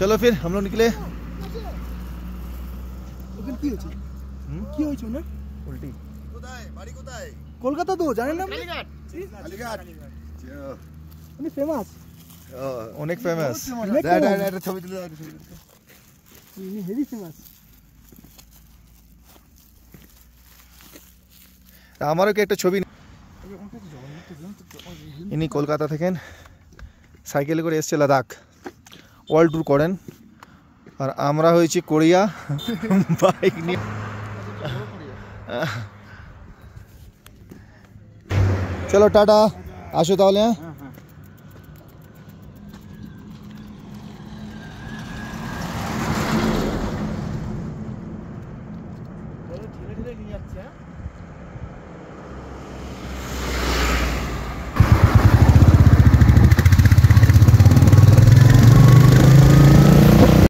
चलो फिर हम लोग निकले। उल्टी কলকাতা তো জানেন না উনি ফেমাস অনেক ফেমাস। ছবি তুলে উনি হেভি ফেমাস। আমারও কি একটা ছবি। ইনি কলকাতা থেকে সাইকেলে করে এসছে লাদাখ, ওয়ার্ল্ড ট্যুর করেন। আর আমরা হয়েছি কোরিয়া বাইক নিয়ে। চলো টাটা, আসো তাহলে। ঠেলে ঠেলে নিয়ে যাচ্ছে।